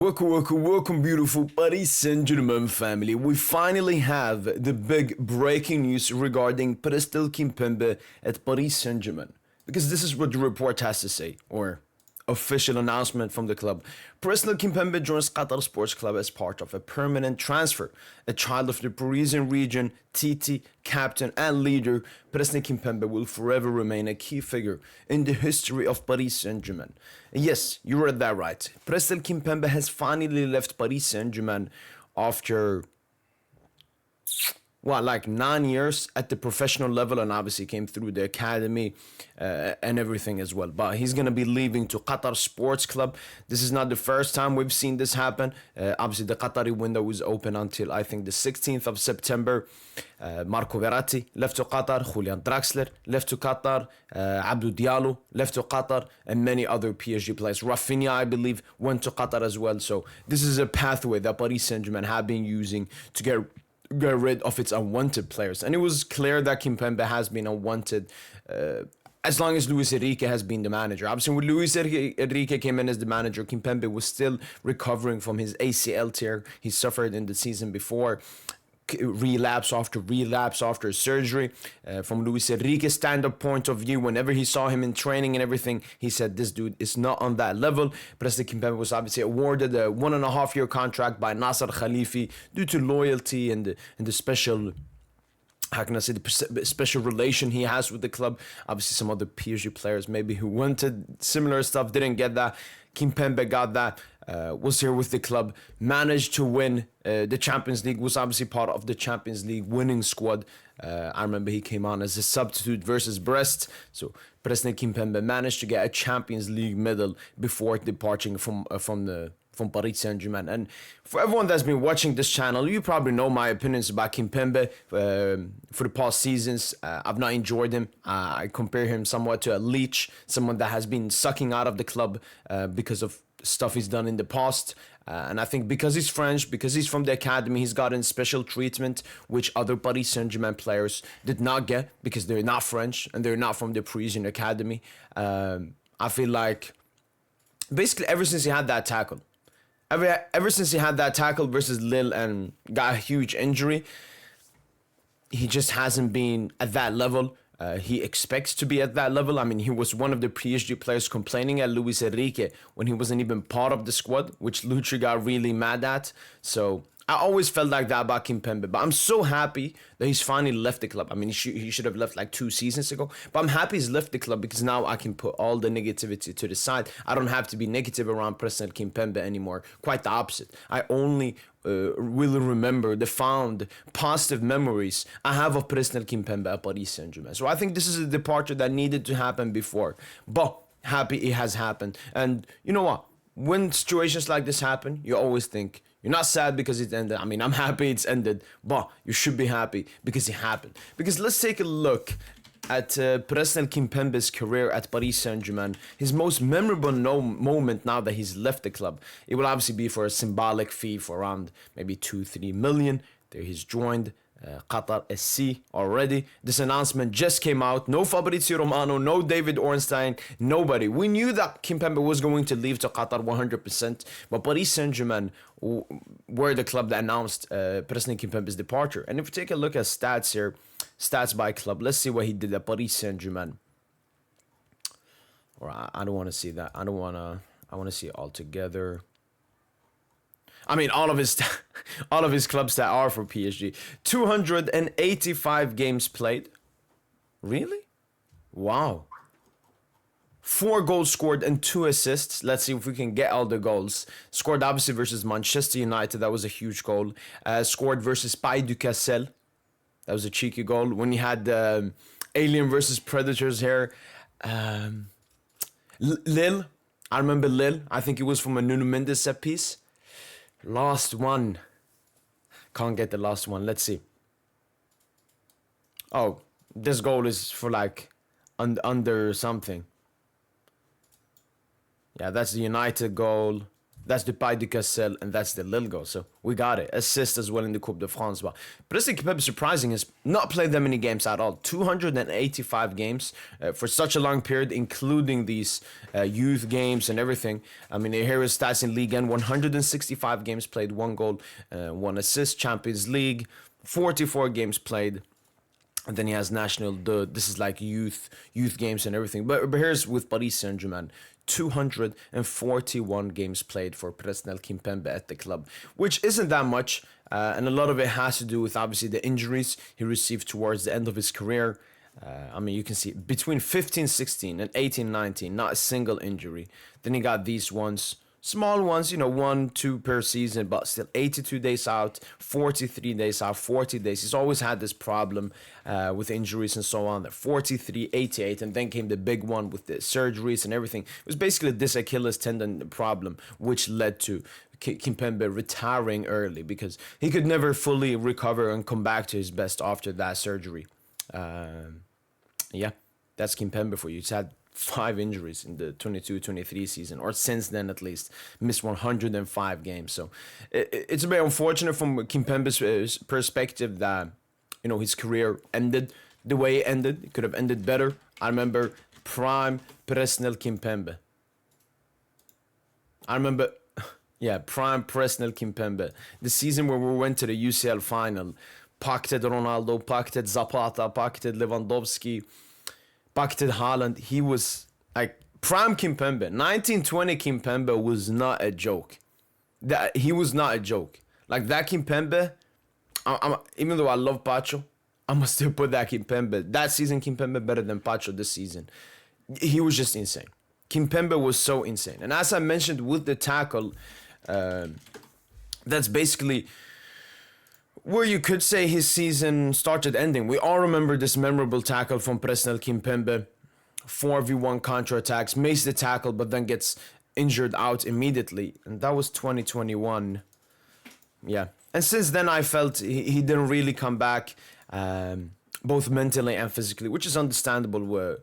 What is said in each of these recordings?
Welcome, beautiful Paris Saint-Germain family. We finally have the big breaking news regarding Presnel Kimpembe at Paris Saint-Germain. Because this is what the report has to say, or official announcement from the club. Presnel Kimpembe joins Qatar Sports Club as part of a permanent transfer. A child of the Parisian region, Titi, captain and leader, Presnel Kimpembe will forever remain a key figure in the history of Paris Saint-Germain. Yes, you read that right. Presnel Kimpembe has finally left Paris Saint-Germain after like 9 years at the professional level, and obviously came through the academy and everything as well. But he's going to be leaving to Qatar Sports Club. This is not the first time we've seen this happen. Obviously, the Qatari window is open until I think the 16th of September. Marco Verratti left to Qatar, Julian Draxler left to Qatar, Abdou Diallo left to Qatar, and many other PSG players. Rafinha, I believe, went to Qatar as well. So this is a pathway that Paris Saint-Germain have been using to get rid of its unwanted players. And it was clear that Kimpembe has been unwanted as long as Luis Enrique has been the manager. Obviously, when Luis Enrique came in as the manager, Kimpembe was still recovering from his ACL tear he suffered in the season before. Relapse after surgery. From Luis Enrique's stand-up point of view, whenever he saw him in training and everything, he said this dude is not on that level. Presnel Kimpembe was obviously awarded a 1.5-year contract by Nasser Khalifi due to loyalty and the special, how can I say, the special relation he has with the club. Obviously, some other PSG players maybe who wanted similar stuff didn't get that. Kimpembe got that, was here with the club, managed to win the Champions League, was obviously part of the Champions League winning squad. I remember he came on as a substitute versus Brest. So Presnel Kimpembe managed to get a Champions League medal before departing from Paris Saint-Germain. And for everyone that's been watching this channel, you probably know my opinions about Kimpembe. For the past seasons, I've not enjoyed him. I compare him somewhat to a leech, someone that has been sucking out of the club because of stuff he's done in the past. And I think because he's French, because he's from the academy, he's gotten special treatment, which other Paris Saint-Germain players did not get because they're not French and they're not from the Parisian academy. I feel like basically ever since he had that tackle, ever since he had that tackle versus Lille and got a huge injury, he just hasn't been at that level. He expects to be at that level. I mean, he was one of the PSG players complaining at Luis Enrique when he wasn't even part of the squad, which Luchi got really mad at. So I always felt like that about Kimpembe, but I'm so happy that he's finally left the club. I mean, he should have left like 2 seasons ago, but I'm happy he's left the club because now I can put all the negativity to the side. I don't have to be negative around Presnel Kimpembe anymore. Quite the opposite. I only will remember the fond positive memories I have of Presnel Kimpembe at Paris Saint-Germain. So I think this is a departure that needed to happen before, but happy it has happened. And you know what? When situations like this happen, you always think, you're not sad because it ended. I mean, I'm happy it's ended, but you should be happy because it happened. Because let's take a look at Presnel Kimpembe's career at Paris Saint-Germain. His most memorable moment now that he's left the club, it will obviously be for a symbolic fee for around maybe 2-3 million. There he's joined Qatar SC already. This announcement just came out. No Fabrizio Romano, no David Ornstein, nobody. We knew that Kimpembe was going to leave to Qatar 100%, but Paris Saint-Germain were the club that announced Presnel Kimpembe's departure. And if we take a look at stats here, stats by club, let's see what he did at Paris Saint-Germain. Or I don't want to see that. I want to see it all together. I mean, all of his clubs that are for PSG. 285 games played. Really? Wow. 4 goals scored and 2 assists. Let's see if we can get all the goals. Scored obviously versus Manchester United. That was a huge goal. Scored versus Pays du Cassel. That was a cheeky goal. When you had Alien versus Predators here. Lille. I remember Lille. I think it was from a Nuno Mendes set piece. Last one. Can't get the last one. Let's see. Oh, this goal is for like under something. Yeah, that's the United goal. That's the Paille de Cassel, and that's the Lilgo. So we got it. Assist as well in the Coupe de France. But Presnel Kimpembe, surprising, has not played that many games at all. 285 games for such a long period, including these youth games and everything. I mean, here is stats in Ligue 1. 165 games played, 1 goal, 1 assist. Champions League, 44 games played. And then he has national. This is like youth games and everything. But here's with Paris Saint-Germain. 241 games played for Presnel Kimpembe at the club, which isn't that much, and a lot of it has to do with obviously the injuries he received towards the end of his career. I mean, you can see between 15-16 and 18-19, not a single injury. Then he got these ones. Small ones, 1, 2 per season, but still 82 days out, 43 days out, 40 days. He's always had this problem with injuries and so on. 43, 88, and then came the big one with the surgeries and everything. It was basically this Achilles tendon problem, which led to Kimpembe retiring early because he could never fully recover and come back to his best after that surgery. Yeah, that's Kimpembe for you. He's had 5 injuries in the 22-23 season, or since then at least. Missed 105 games. So it's a bit unfortunate from Kimpembe's perspective that, his career ended the way it ended. It could have ended better. I remember prime Presnel Kimpembe. Prime Presnel Kimpembe. The season where we went to the UCL final. Pocketed Ronaldo, pocketed Zapata, pocketed Lewandowski, pocketed Haaland. He was like prime Kimpembe. 1920 Kimpembe was not a joke. He was not a joke. Like that Kimpembe, even though I love Pacho, I must still put that Kimpembe. That season Kimpembe better than Pacho this season. He was just insane. Kimpembe was so insane. And as I mentioned with the tackle, that's basically where you could say his season started ending. We all remember this memorable tackle from Presnel Kimpembe. 4v1 counterattacks, makes the tackle, but then gets injured out immediately. And that was 2021. Yeah. And since then, I felt he didn't really come back, both mentally and physically, which is understandable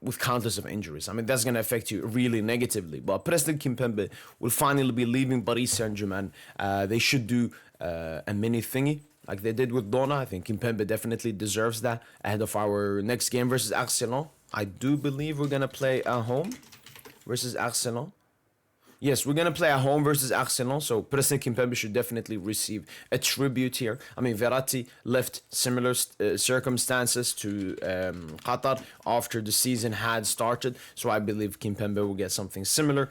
with countless of injuries. I mean, that's going to affect you really negatively. But Presnel Kimpembe will finally be leaving Paris Saint-Germain. They should do a mini thingy like they did with Dona. I think Kimpembe definitely deserves that ahead of our next game versus Arsenal. I do believe we're going to play at home versus Arsenal. Yes, we're going to play at home versus Arsenal, so Presnel Kimpembe should definitely receive a tribute here. I mean, Verratti left similar circumstances to Qatar after the season had started, so I believe Kimpembe will get something similar,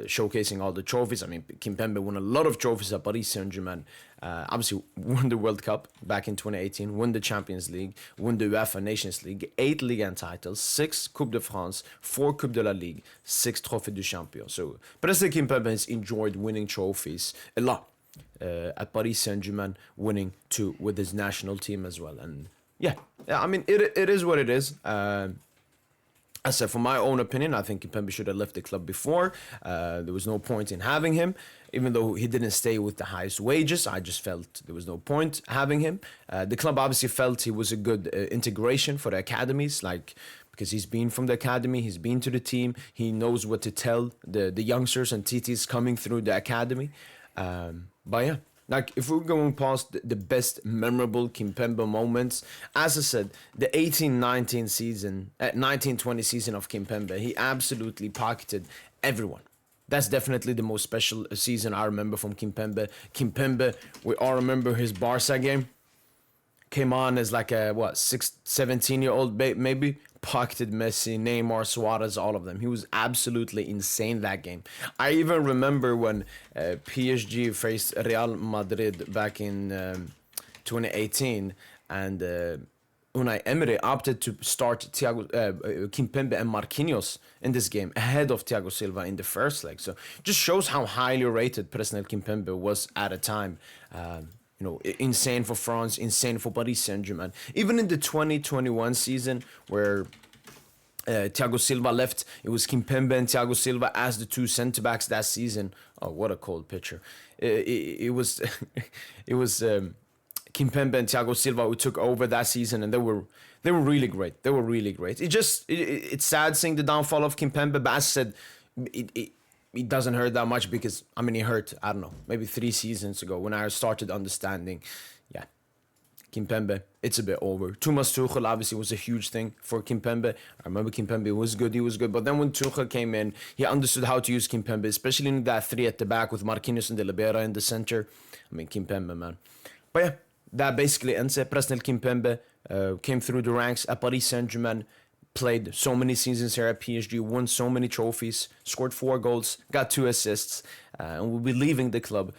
showcasing all the trophies. I mean, Kimpembe won a lot of trophies at Paris Saint-Germain. Obviously, won the World Cup back in 2018, won the Champions League, won the UEFA Nations League, 8 Ligue 1 titles, 6 Coupe de France, 4 Coupe de la Ligue, 6 Trophées du Champion. So, Presnel Kimpembe has enjoyed winning trophies a lot at Paris Saint-Germain, winning 2 with his national team as well. And yeah, I mean, it is what it is. As I said, from my own opinion, I think Kimpembe should have left the club before. There was no point in having him. Even though he didn't stay with the highest wages, I just felt there was no point having him. The club obviously felt he was a good integration for the academies, because he's been from the academy, he's been to the team, he knows what to tell the youngsters and TTs coming through the academy. But yeah, if we're going past the best memorable Kimpembe moments, as I said, the 18-19 season, 19-20 season of Kimpembe, he absolutely pocketed everyone. That's definitely the most special season I remember from Kimpembe. Kimpembe, we all remember his Barca game. Came on as like a, 17-year-old maybe. Pocketed Messi, Neymar, Suarez, all of them. He was absolutely insane that game. I even remember when PSG faced Real Madrid back in 2018. And Unai Emery opted to start Kimpembe and Marquinhos in this game ahead of Thiago Silva in the first leg. So just shows how highly rated Presnel Kimpembe was at a time. Insane for France, insane for Paris Saint-Germain. Even in the 2021 season where Thiago Silva left, it was Kimpembe and Thiago Silva as the 2 centre-backs that season. Oh, what a cold picture. It was Kimpembe and Thiago Silva who took over that season, and they were really great. They were really great. It's sad seeing the downfall of Kimpembe, but as I said, he doesn't hurt that much because, I mean, he hurt, I don't know, maybe 3 seasons ago when I started understanding, yeah, Kimpembe, it's a bit over. Thomas Tuchel obviously was a huge thing for Kimpembe. I remember Kimpembe was good, he was good. But then when Tuchel came in, he understood how to use Kimpembe, especially in that three at the back with Marquinhos and De Libera in the center. I mean, Kimpembe, man. But yeah, that basically ends it. Presnel Kimpembe came through the ranks at Paris Saint-Germain, played so many seasons here at PSG, won so many trophies, scored 4 goals, got 2 assists, and will be leaving the club.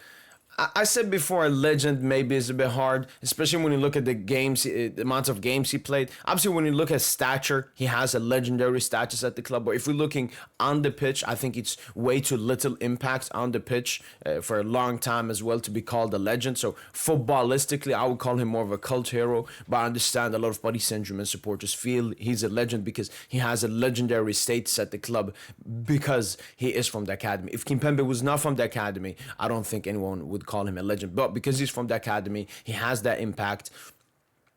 I said before, a legend maybe is a bit hard, especially when you look at the games, the amount of games he played. Obviously, when you look at stature, he has a legendary status at the club. But if we're looking on the pitch, I think it's way too little impact on the pitch for a long time as well to be called a legend. So footballistically, I would call him more of a cult hero. But I understand a lot of Paris Saint-Germain supporters feel he's a legend because he has a legendary status at the club because he is from the academy. If Kimpembe was not from the academy, I don't think anyone would call him a legend, but because he's from the academy, he has that impact.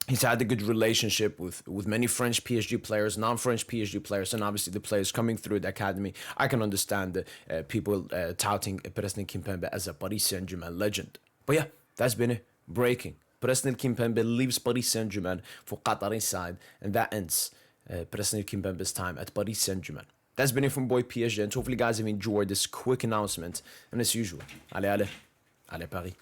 He's had a good relationship with many French PSG players, non-French PSG players, and obviously the players coming through the academy. I can understand the people touting Presnel Kimpembe as a Paris Saint-Germain legend. But yeah, that's been it. Breaking. Presnel Kimpembe leaves Paris Saint-Germain for Qatari side, and that ends Presnel Kimpembe's time at Paris Saint-Germain. That's been it from Boy PSG, and hopefully guys have enjoyed this quick announcement. And as usual, allez, allez. Allez Paris.